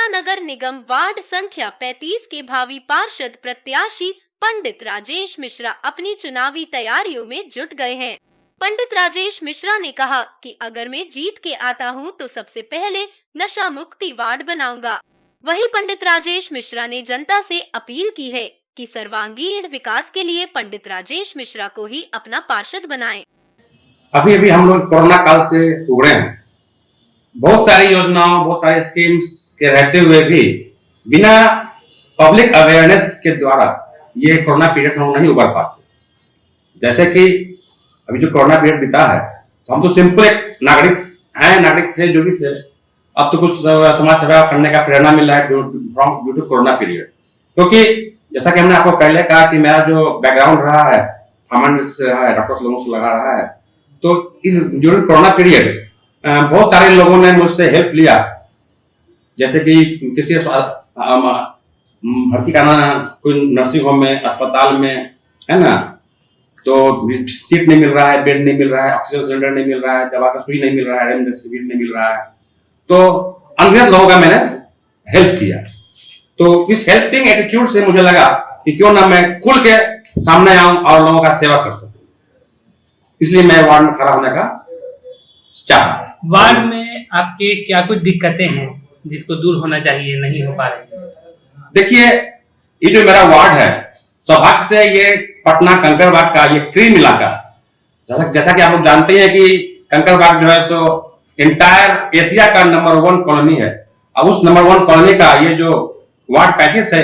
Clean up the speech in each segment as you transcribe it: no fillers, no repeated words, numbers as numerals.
पटना नगर निगम ward संख्या 35 के भावी पार्षद प्रत्याशी पंडित राजेश मिश्रा अपनी चुनावी तैयारियों में जुट गए हैं। पंडित राजेश मिश्रा ने कहा कि अगर मैं जीत के आता हूं तो सबसे पहले नशा मुक्ति वार्ड बनाऊंगा। वहीं पंडित राजेश मिश्रा ने जनता से अपील की है कि सर्वांगीण विकास के लिए पंडित राजेश मिश्रा को ही अपना पार्षद बनाएं। अभी अभी हम लोग कोरोना काल से उभरे हैं। बहुत सारी योजनाओं, बहुत सारे स्कीम्स के रहते हुए भी बिना पब्लिक अवेयरनेस के द्वारा ये कोरोना पीरियड से हम नहीं उबर पाते। जैसे कि अभी जो कोरोना पीरियड बीता है तो हम तो सिंपल एक नागरिक थे जो भी थे। अब तो कुछ समाज सेवा करने का प्रेरणा मिल रहा है ड्यू टू कोरोना पीरियड। क्योंकि जैसा कि हमने आपको पहले कहा कि मेरा जो बैकग्राउंड रहा है से रहा है, डॉक्टर लोगों से लगा रहा है, तो इस ड्यूरिंग कोरोना पीरियड बहुत सारे लोगों ने मुझसे हेल्प लिया। जैसे कि किसी भर्ती करना कोई नर्सिंग होम में, अस्पताल में, है ना, तो सीट नहीं मिल रहा है, बेड नहीं मिल रहा है, ऑक्सीजन सिलेंडर नहीं मिल रहा है, दवा का सुई नहीं मिल रहा है, रेमडेसिविर नहीं मिल रहा है, तो अनगिनत लोगों का मैंने हेल्प किया। तो इस हेल्पिंग एटीट्यूड से मुझे लगा कि क्यों ना मैं खुल के सामने आऊं और लोगों का सेवा कर सकूं, इसलिए मैं वार्ड में खड़ा होने का चाहा। वार्ड में आपके क्या कुछ दिक्कतें हैं जिसको दूर होना चाहिए, नहीं हो पा रही? देखिए, ये जो मेरा वार्ड है, सौभाग्य से ये पटना कंकड़बाग का ये क्रीम इलाका, जैसा कि आप लोग जानते हैं कि कंकड़बाग जो है सो इंटायर एशिया का नंबर 1 कॉलोनी है। अब उस नंबर 1 कॉलोनी का ये जो वार्ड 35 है,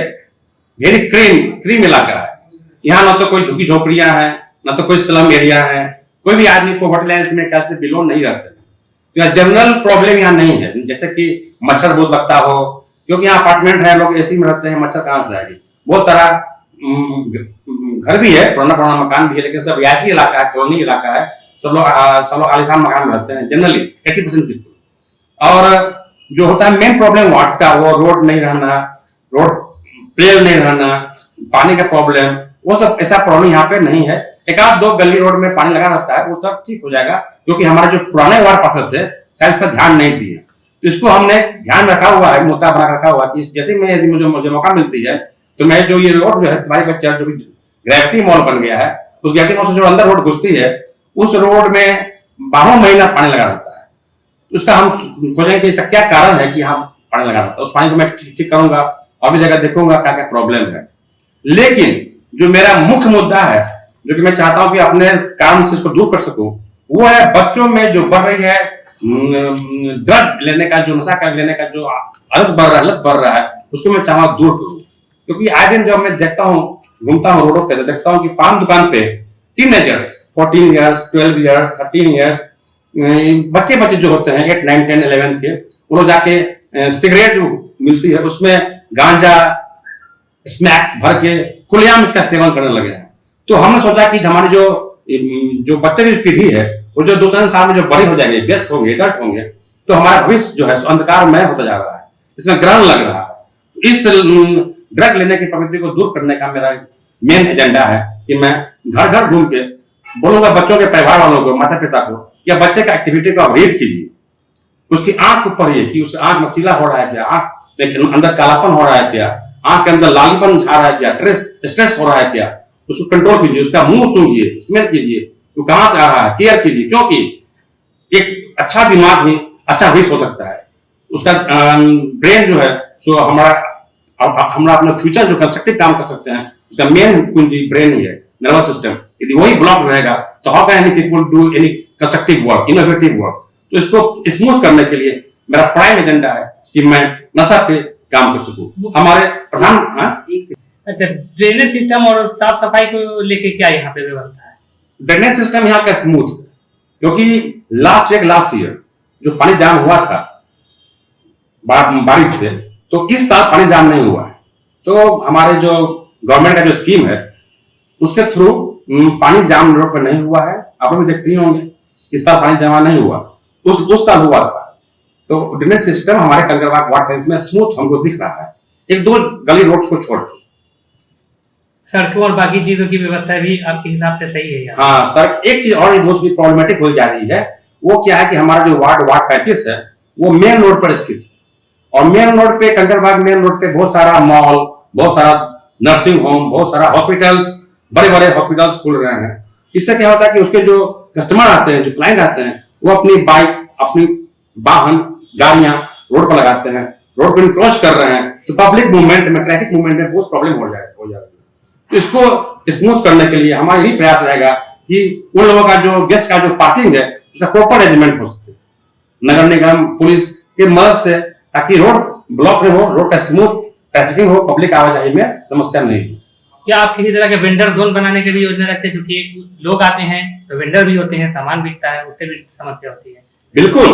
वेरी क्रीम इलाका है। यहाँ ना तो कोई झुकी झोपड़ियां हैं, ना तो कोई स्लम एरिया है, कोई भी आदमी पॉवर्टी लाइन में ख्याल से बिलो नहीं रहते। तो जनरल प्रॉब्लम यहाँ नहीं है, जैसे कि मच्छर बहुत लगता हो, क्योंकि यहाँ अपार्टमेंट है, लोग एसी में रहते हैं, मच्छर कहाँ से आएगी। बहुत सारा घर भी है, पुराना मकान भी है, लेकिन सब ऐसी इलाका है, कॉलोनी इलाका है, सब लोग आलीशान मकान में रहते हैं जनरली 80% पीपल। और जो होता है मेन प्रॉब्लम वार्ड्स का, वो रोड नहीं रहना, रोड प्लेन नहीं रहना, पानी का प्रॉब्लम, वो सब ऐसा प्रॉब्लम यहाँ पे नहीं है। एक आध दो गली रोड में पानी लगा रहता है, वो सब ठीक हो जाएगा, क्योंकि हमारे जो पुराने वार्ड पार्षद थे शायद पर ध्यान नहीं दिए। तो इसको हमने ध्यान रखा हुआ है, मुद्दा बना रखा हुआ कि जैसे मैं यदि मुझे मौका मिलती है तो मैं जो ये रोड जो है तुम्हारी बच्चा जो ग्रेविटी मॉल बन गया है, उस ग्रेविटी मॉल से जो अंदर रोड घुसती है, उस रोड में 12 महीना पानी लगा रहता है। उसका हम खोजेंगे कि इसका क्या कारण है कि हम पानी लगा रहता है। उस पानी को मैं ठीक करूंगा और भी जगह देखूंगा क्या क्या प्रॉब्लम है। लेकिन जो मेरा मुख्य मुद्दा है, जो कि मैं चाहता हूं कि अपने काम से इसको दूर कर सकूं, वो है बच्चों में जो बढ़ रही है ड्रग लेने का, जो नशा कर लेने का जो आदत बढ़ रहा है, उसको मैं चाहूंगा दूर करूं। क्योंकि आए दिन जब मैं देखता हूं, घूमता हूं रोडों पे, देखता हूं कि पान दुकान पे टीनेजर्स 14 ईयर्स, 12 ईयर्स, 13 ईयर्स बच्चे जो होते हैं 8, 9, 10, 11 के, वो लोग जाके सिगरेट जो मिलती है उसमें गांजा स्नैक्स भर के खुलेआम इसका सेवन करने लगे हैं। तो हमने सोचा कि हमारी जो बच्चे की पीढ़ी है, वो जो 2-3 साल में जो बड़े हो जाएंगे, व्यस्त होंगे, एडल्ट होंगे, तो हमारा भविष्य जो है अंधकारमय होता जा रहा है, इसमें ग्रहण लग रहा है। इस ड्रग लेने की प्रवृत्ति को दूर करने का मेरा मेन एजेंडा है कि मैं घर घर घूम के बोलूंगा बच्चों के परिवार वालों को, माता पिता को, या बच्चे का एक्टिविटी को आप रीड कीजिए, उसकी आंख को पढ़िए कि उसकी आंख नशीला हो रहा है क्या, आंख में अंदर कालापन हो रहा है क्या, आंख के अंदर लालीपन छा रहा है क्या, स्ट्रेस हो रहा है क्या, उसको कंट्रोल कीजिए, उसका मुंह सूंघिए, स्मेल कीजिए, वो कहां से आ रहा है, केयर कीजिए। क्योंकि एक अच्छा दिमाग ही अच्छा भविष्य हो सकता है। उसका ब्रेन जो है सो हमारा अपना फ्यूचर जो कंस्ट्रक्टिव काम कर सकते हैं, उसका मेन कुंजी ब्रेन ही है, नर्वस सिस्टम। यदि वही ब्लॉक रहेगा तो how can any people do any constructive work, innovative work. तो इसको स्मूथ करने के लिए मेरा प्राइम एजेंडा है कि मैं नशा पे काम कर सकूं। हमारे प्रधान अच्छा, ड्रेनेज सिस्टम और साफ सफाई को लेके क्या यहाँ पे व्यवस्था है? ड्रेनेज सिस्टम यहाँ का स्मूथ है, क्योंकि लास्ट ईयर जो पानी जाम हुआ था बारिश से, तो इस साल पानी जाम नहीं हुआ है। तो हमारे जो गवर्नमेंट का जो स्कीम है उसके थ्रू पानी जाम रोड पर नहीं हुआ है। आप लोग भी देखते ही होंगे, इस साल पानी जमा नहीं हुआ, उस साल हुआ था। तो ड्रेनेज सिस्टम हमारे कंकड़बाग वार्ड में स्मूथ हमको दिख रहा है, 1-2 गली रोड को छोड़। सड़कों और बाकी चीजों की व्यवस्था भी आपके हिसाब से सही है? हाँ सर, एक चीज और बहुत भी प्रॉब्लमेटिक हो जा रही है, वो क्या है कि हमारा जो वार्ड 35 है वो मेन रोड पर स्थित है, और मेन रोड पे, कंकड़बाग मेन रोड पे बहुत सारा मॉल, बहुत सारा नर्सिंग होम, बहुत सारा हॉस्पिटल्स, बड़े बड़े हॉस्पिटल्स खुल रहे हैं। इससे क्या होता है कि उसके जो कस्टमर आते हैं, जो क्लाइंट आते हैं, वो अपनी बाइक, अपनी वाहन, गाड़ियां रोड पर लगाते हैं, रोड को क्रॉस कर रहे हैं, तो पब्लिक मूवमेंट में, ट्रैफिक मूवमेंट में बहुत प्रॉब्लम हो जाएगी। तो इसको स्मूथ करने के लिए हमारा यही प्रयास रहेगा कि उन लोगों का जो गेस्ट का जो पार्किंग है उसका प्रॉपर अरेंजमेंट हो सके नगर निगम, पुलिस की मदद से, ताकि रोड ब्लॉक में हो, रोड का स्मूथ ट्रैफिकिंग हो, पब्लिक आवाजाही में समस्या नहीं हो। क्या आप किसी तरह के वेंडर जोन बनाने की भी योजना रखते हैं, क्योंकि लोग आते हैं तो वेंडर भी होते हैं, सामान बिकता है, उससे भी समस्या होती है? बिल्कुल,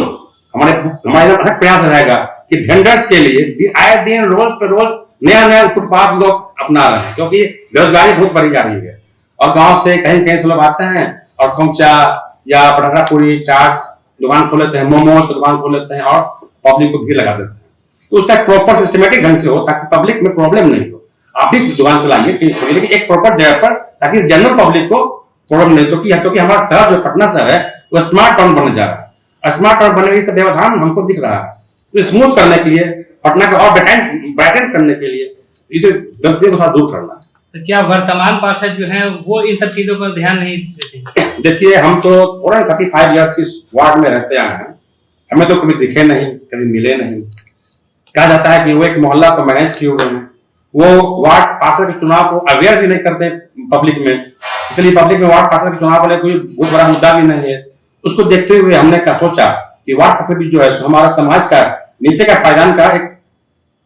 हमारा प्रयास रहेगा कि वेंडर्स के लिए आए दिन रोज पे रोज नया नया फुटपाथ लोग अपना रहे हैं, क्योंकि बेरोजगारी बहुत बढ़ी जा रही है और गांव से कहीं कहीं से लोग आते हैं और खोमचा या पटाखा पूरी चाट दुकान खोल लेते हैं, मोमोज की दुकान खोल लेते हैं और पब्लिक को भीड़ लगा देते हैं। तो उसका प्रॉपर सिस्टमेटिक ढंग से हो ताकि पब्लिक में प्रॉब्लम नहीं हो। आप भी दुकान चलाइए लेकिन एक प्रॉपर जगह पर, ताकि जनरल पब्लिक को प्रॉब्लम नहीं हो। क्योंकि हमारा शहर जो पटना शहर है वो स्मार्ट टाउन बनने जा रहा है, स्मार्ट टाउन बनने का व्यवधान हमको दिख रहा है। तो स्मूथ करने के लिए, पटना को और ब्राइटन करने के लिए ये जो गलतियों को दूर करना। तो क्या वर्तमान पार्षद जो है वो इन सब चीजों पर ध्यान नहीं देते? देखिए, हम तो 35 ईयर्स इस वार्ड में रहते आए हैं, हमें तो कभी दिखे नहीं, कभी मिले नहीं। कहा जाता है कि वो एक मोहल्ला को मैनेज किए हुए हैं, वो वार्ड पार्षद के चुनाव को अवेयर भी नहीं करते पब्लिक में, इसलिए पब्लिक में वार्ड पार्षद के चुनाव वाले कोई बहुत बड़ा मुद्दा भी नहीं है। उसको देखते हुए हमने सोचा कि वार्ड पार्षद भी जो है हमारा समाज का नीचे का पायदान का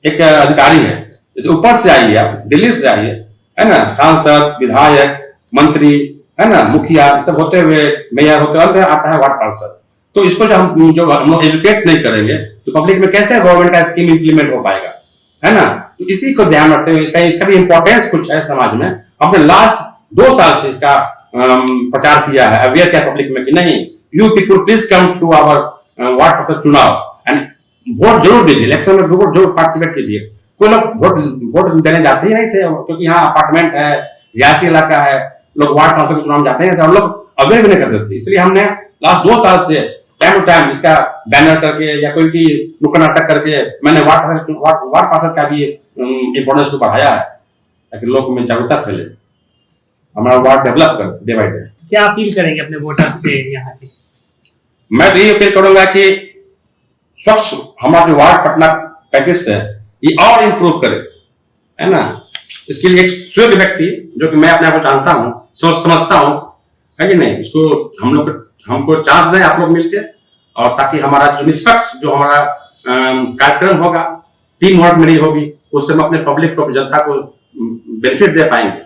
एक अधिकारी है। जैसे ऊपर से आइए, आप दिल्ली से आइए, है ना, सांसद, विधायक, मंत्री, है ना, मुखिया, सब होते हुए मेयर होते हुए आता है वार्ड पार्षद। तो इसको जो हम लोग एजुकेट नहीं करेंगे तो पब्लिक में कैसे गवर्नमेंट का स्कीम इंप्लीमेंट हो पाएगा, है ना। तो इसी को ध्यान रखते हुए इसका भी इंपॉर्टेंस कुछ है समाज में। हमने लास्ट 2 साल से इसका प्रचार किया है, अवेयर किया पब्लिक में कि नहीं, you people please come to our ward पार्षद चुनाव एंड वोट जरूर दीजिए, इलेक्शन में जरूर पार्टिसिपेट कीजिए। कोई लोग वोट देने जाते ही नहीं थे, क्योंकि यहाँ अपार्टमेंट है, रिहायशी इलाका है, लोग वार्ड पार्षद के चुनाव जाते हैं और लोग अवेयर भी नहीं करते थे। इसलिए हमने लास्ट 2 साल से टाइम टू टाइम इसका बैनर करके या कोई भी नुक्कड़ नाटक करके मैंने वार्ड पार्षद का भी इंपोर्टेंस को बढ़ाया है, ताकि लोग में जागरूकता फैले, हमारा वार्ड डेवलप कर डे बाय डे। क्या अपील करेंगे अपने वोटर्स से यहाँ के? मैं तो ये अपील करूंगा कि स्वच्छ हमारा जो वार्ड पटना पैकेज है ये और इम्प्रूव करे, है ना। इसके लिए एक योग्य व्यक्ति, जो कि मैं अपने आप को जानता हूँ, समझता हूँ, है कि नहीं, इसको हमको चांस दें आप लोग मिलके, और ताकि हमारा जो निष्पक्ष जो हमारा कार्यक्रम होगा, टीम वर्क मेरी होगी, उससे हम अपने पब्लिक को, जनता को बेनिफिट दे पाएंगे।